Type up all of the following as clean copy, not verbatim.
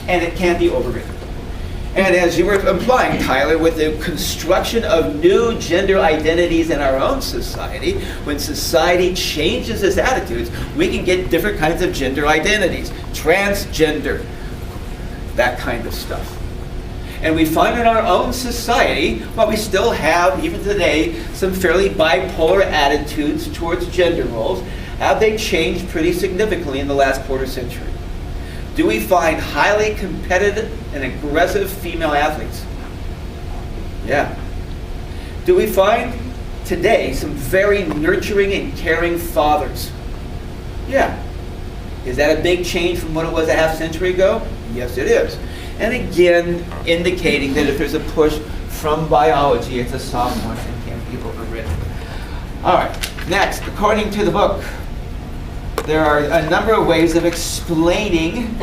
and it can't be overridden. And as you were implying, Tyler, with the construction of new gender identities in our own society, when society changes its attitudes, we can get different kinds of gender identities. Transgender, that kind of stuff. And we find in our own society, while we still have, even today, some fairly bipolar attitudes towards gender roles, have they changed pretty significantly in the last quarter century? Do we find highly competitive and aggressive female athletes? Yeah. Do we find today some very nurturing and caring fathers? Yeah. Is that a big change from what it was a half century ago? Yes, it is. And again, indicating that if there's a push from biology, it's a soft one and can't be overridden. All right, next, according to the book, there are a number of ways of explaining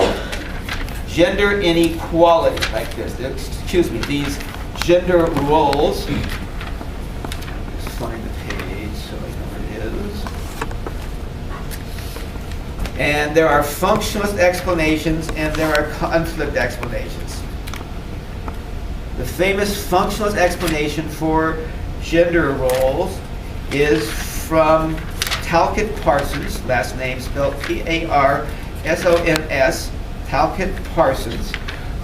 gender inequality like this. Excuse me, these gender roles. Let's find the page so I know where it is. And there are functionalist explanations and there are conflict explanations. The famous functionalist explanation for gender roles is from Talcott Parsons, last name spelled P-A-R-S-O-N-S, Talcott Parsons,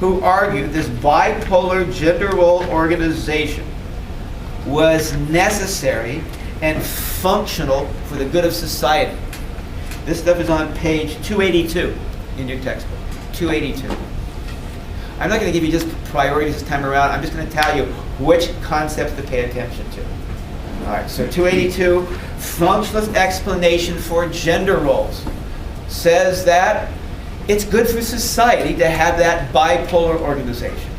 who argued this bipolar gender role organization was necessary and functional for the good of society. This stuff is on page 282 in your textbook, 282. I'm not going to give you just priorities this time around. I'm just going to tell you which concepts to pay attention to. All right, so 282, functionalist explanation for gender roles, says that it's good for society to have that bipolar organization.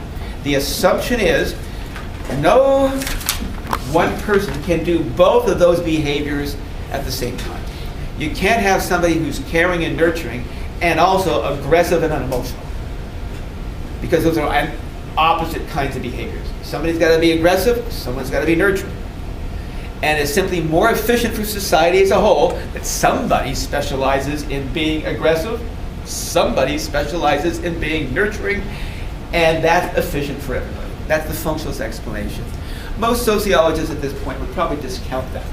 The assumption is no one person can do both of those behaviors at the same time. You can't have somebody who's caring and nurturing and also aggressive and unemotional, because those are opposite kinds of behaviors. Somebody's got to be aggressive, someone's got to be nurturing. And it's simply more efficient for society as a whole that somebody specializes in being aggressive, somebody specializes in being nurturing, and that's efficient for everybody. That's the functionalist explanation. Most sociologists at this point would probably discount that.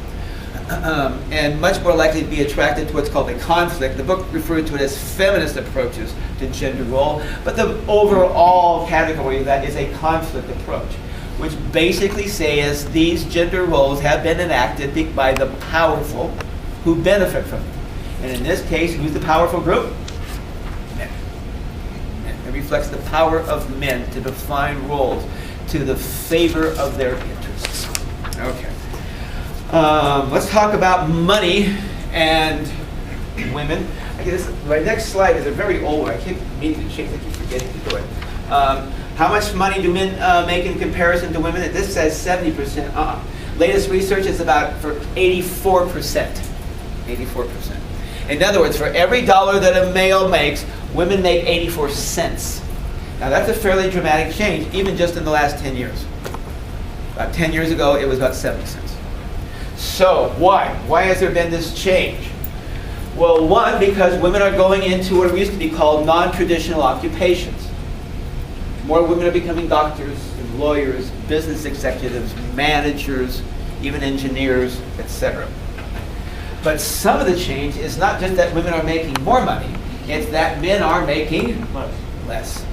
And much more likely to be attracted to what's called a conflict. The book referred to it as feminist approaches to gender role, but the overall category of that is a conflict approach, which basically says these gender roles have been enacted by the powerful who benefit from them. And in this case, who's the powerful group? Men. It reflects the power of men to define roles to the favor of their interests. Okay. Let's talk about money and women. I guess my next slide is a very old one. I keep meaning to change it, I keep forgetting to do it. How much money do men make in comparison to women? This says 70%. Latest research is about for 84%. 84%. In other words, for every dollar that a male makes, women make 84 cents. Now that's a fairly dramatic change, even just in the last 10 years. About 10 years ago, it was about 70 cents. So why? Why has there been this change? Well, one, because women are going into what used to be called non-traditional occupations. More women are becoming doctors and lawyers, business executives, managers, even engineers, etc. But some of the change is not just that women are making more money, it's that men are making less.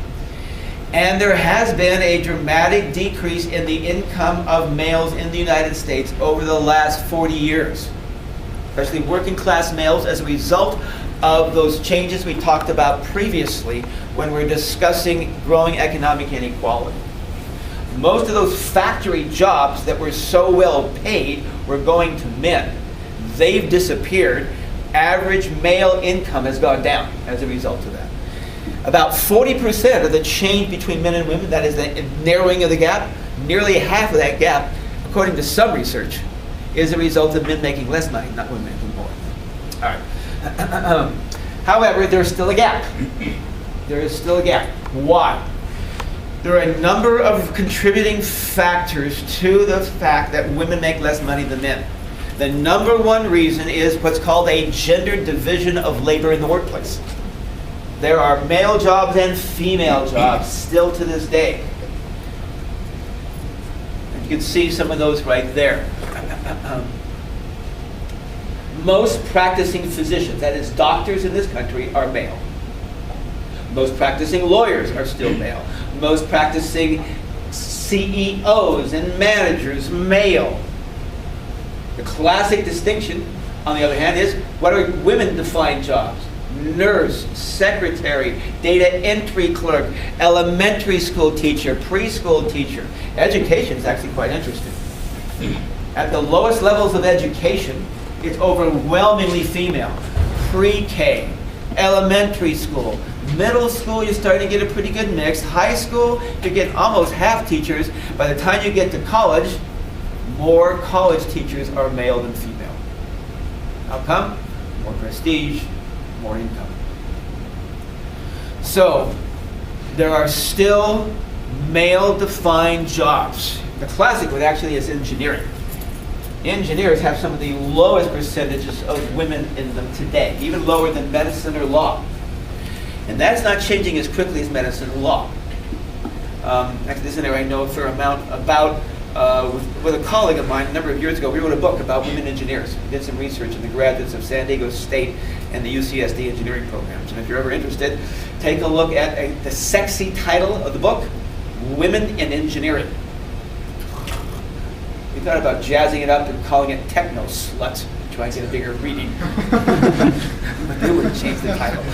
And there has been a dramatic decrease in the income of males in the United States over the last 40 years, especially working class males, as a result of those changes we talked about previously when we were discussing growing economic inequality. Most of those factory jobs that were so well paid were going to men. They've disappeared. Average male income has gone down as a result of that. About 40% of the change between men and women, that is the narrowing of the gap, nearly half of that gap, according to some research, is a result of men making less money, not women making more. All right. However, there's still a gap. There is still a gap. Why? There are a number of contributing factors to the fact that women make less money than men. The number one reason is what's called a gender division of labor in the workplace. There are male jobs and female jobs still to this day. And you can see some of those right there. Most practicing physicians, that is doctors in this country, are male. Most practicing lawyers are still male. Most practicing CEOs and managers, male. The classic distinction, on the other hand, is what are women-defined jobs? Nurse, secretary, data entry clerk, elementary school teacher, preschool teacher. Education is actually quite interesting. At the lowest levels of education, it's overwhelmingly female. Pre-K, elementary school, middle school, you're starting to get a pretty good mix. High school, you're getting almost half teachers. By the time you get to college, more college teachers are male than female. How come? More prestige, more income. So, there are still male-defined jobs. The classic one actually is engineering. Engineers have some of the lowest percentages of women in them today, even lower than medicine or law. And that's not changing as quickly as medicine and law. Actually, this is an area I know a fair amount about. With a colleague of mine a number of years ago, we wrote a book about women engineers. We did some research in the graduates of San Diego State and the UCSD engineering programs. And if you're ever interested, take a look at the sexy title of the book, Women in Engineering. We thought about jazzing it up and calling it Techno Slut, to try and get a bigger reading. But they wouldn't change the title.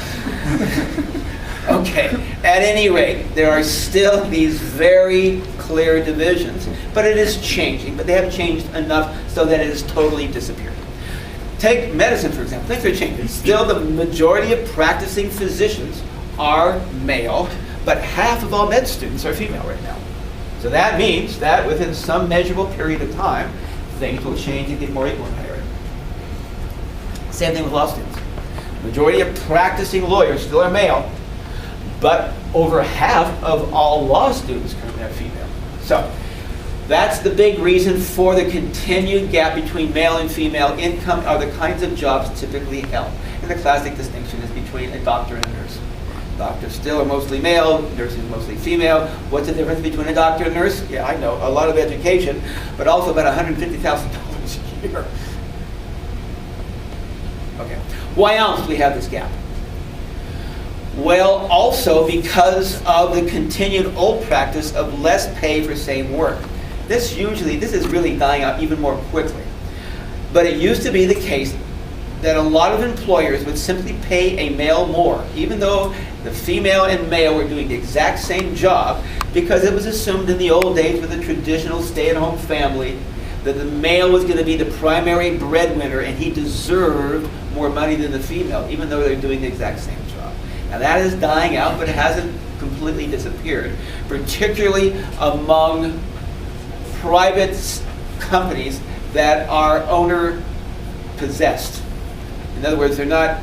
Okay, at any rate, there are still these very clear divisions, but it is changing, but they haven't changed enough so that it has totally disappeared. Take medicine, for example. Things are changing. Still, the majority of practicing physicians are male, but half of all med students are female right now. So that means that within some measurable period of time, things will change and get more equal in that area. Same thing with law students. The majority of practicing lawyers still are male, but over half of all law students currently are female. So that's the big reason for the continued gap between male and female income are the kinds of jobs typically held. And the classic distinction is between a doctor and a nurse. Doctors still are mostly male, nurses mostly female. What's the difference between a doctor and a nurse? Yeah, I know, a lot of education, but also about $150,000 a year. Okay, why else do we have this gap? Well, also because of the continued old practice of less pay for same work. This is really dying out even more quickly. But it used to be the case that a lot of employers would simply pay a male more, even though the female and male were doing the exact same job, because it was assumed in the old days with a traditional stay-at-home family that the male was going to be the primary breadwinner and he deserved more money than the female, even though they're doing the exact same job. Now that is dying out, but it hasn't completely disappeared, particularly among private companies that are owner-possessed. In other words, they're not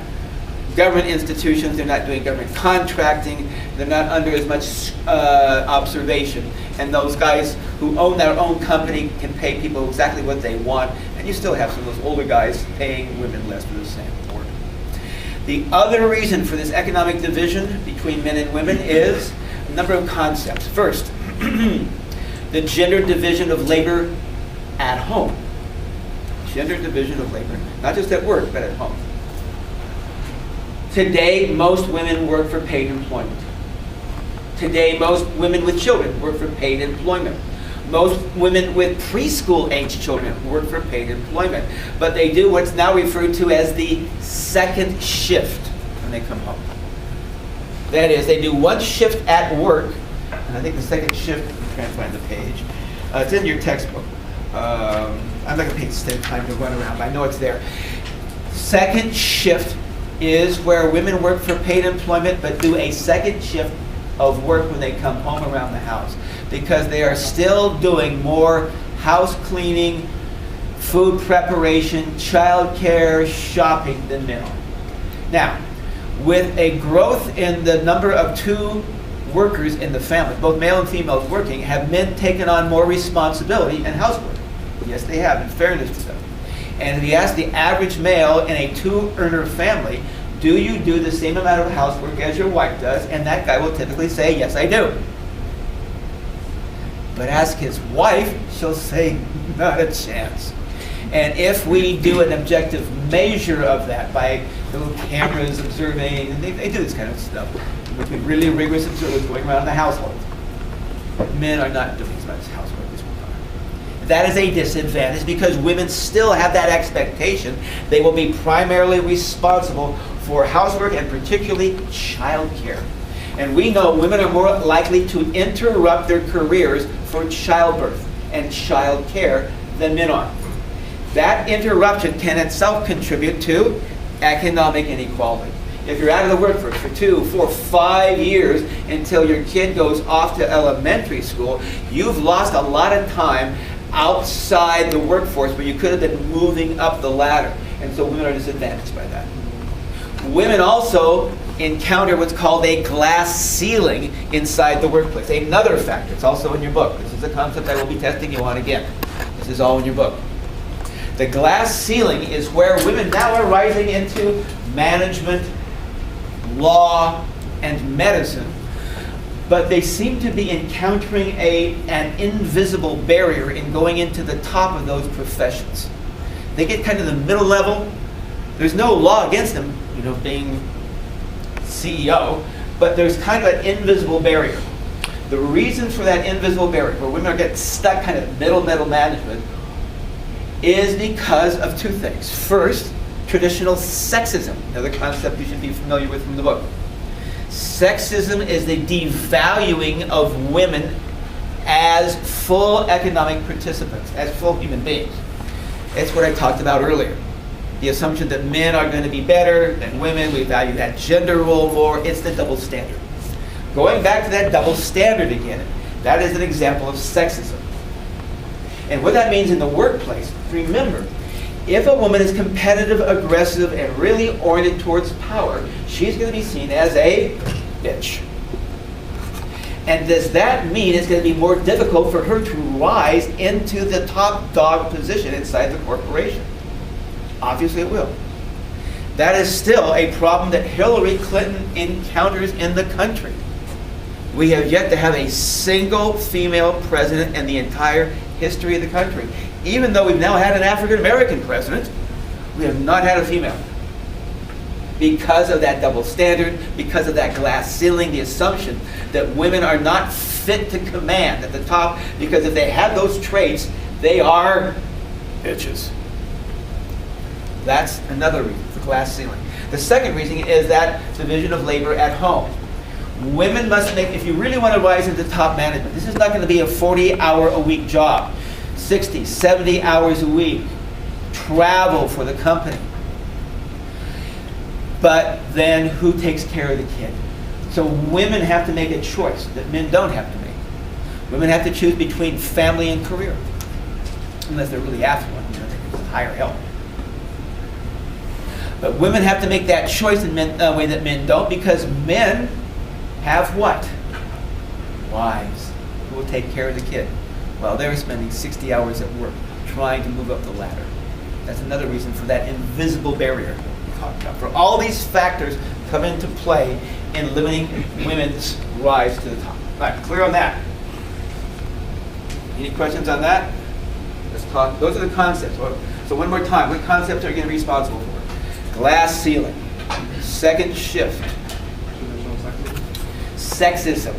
government institutions, they're not doing government contracting, they're not under as much observation. And those guys who own their own company can pay people exactly what they want, and you still have some of those older guys paying women less for the same work. The other reason for this economic division between men and women is a number of concepts. First, the gender division of labor at home. Gender division of labor, not just at work, but at home. Today, most women work for paid employment. Today, most women with children work for paid employment. Most women with preschool-age children work for paid employment. But they do what's now referred to as the second shift when they come home. That is, they do one shift at work, and I think the second shift, I'm trying to find the page. It's in your textbook. I'm not going to take time to run around, but I know it's there. Second shift is where women work for paid employment but do a second shift of work when they come home around the house, because they are still doing more house cleaning, food preparation, child care, shopping than men are. Now, with a growth in the number of two workers in the family, both male and females working, have men taken on more responsibility and housework? Yes, they have, in fairness to them. And if you ask the average male in a two-earner family, do you do the same amount of housework as your wife does? And that guy will typically say, yes, I do. But ask his wife, she'll say, not a chance. And if we do an objective measure of that by little cameras observing, and they do this kind of stuff, with really rigorous observers going around the household, men are not doing as much housework as women are. That is a disadvantage because women still have that expectation. They will be primarily responsible for housework and particularly child care. And we know women are more likely to interrupt their careers for childbirth and child care than men are. That interruption can itself contribute to economic inequality. If you're out of the workforce for 2, 4, 5 years until your kid goes off to elementary school, you've lost a lot of time outside the workforce where you could have been moving up the ladder. And so women are disadvantaged by that. Women also encounter what's called a glass ceiling inside the workplace. Another factor, it's also in your book. This is a concept I will be testing you on again. This is all in your book. The glass ceiling is where women now are rising into management, law, and medicine, but they seem to be encountering an invisible barrier in going into the top of those professions. They get kind of the middle level. There's no law against them, being CEO, but there's kind of an invisible barrier. The reason for that invisible barrier, where women are getting stuck kind of middle management, is because of two things. First, traditional sexism, another concept you should be familiar with from the book. Sexism is the devaluing of women as full economic participants, as full human beings. It's what I talked about earlier. The assumption that men are going to be better than women, we value that gender role more, it's the double standard. Going back to that double standard again, that is an example of sexism. And what that means in the workplace, remember, if a woman is competitive, aggressive, and really oriented towards power, she's going to be seen as a bitch. And does that mean it's going to be more difficult for her to rise into the top dog position inside the corporation? Obviously it will. That is still a problem that Hillary Clinton encounters in the country. We have yet to have a single female president in the entire history of the country. Even though we've now had an African American president, we have not had a female. Because of that double standard, because of that glass ceiling, the assumption that women are not fit to command at the top, because if they have those traits, they are bitches. That's another reason for glass ceiling. The second reason is that division of labor at home. Women must make, if you really want to rise into top management, this is not going to be a 40-hour-a-week job, 60, 70 hours a week, travel for the company. But then who takes care of the kid? So women have to make a choice that men don't have to make. Women have to choose between family and career, unless they're really affluent, they can hire help. But women have to make that choice in a way that men don't, because men have what? Wives who will take care of the kid while they're spending 60 hours at work trying to move up the ladder. That's another reason for that invisible barrier we talked about. For all these factors come into play in limiting women's rise to the top. All right, clear on that? Any questions on that? Let's talk. Those are the concepts. So one more time, what concepts are you going to be responsible for? Glass ceiling, second shift, sexism,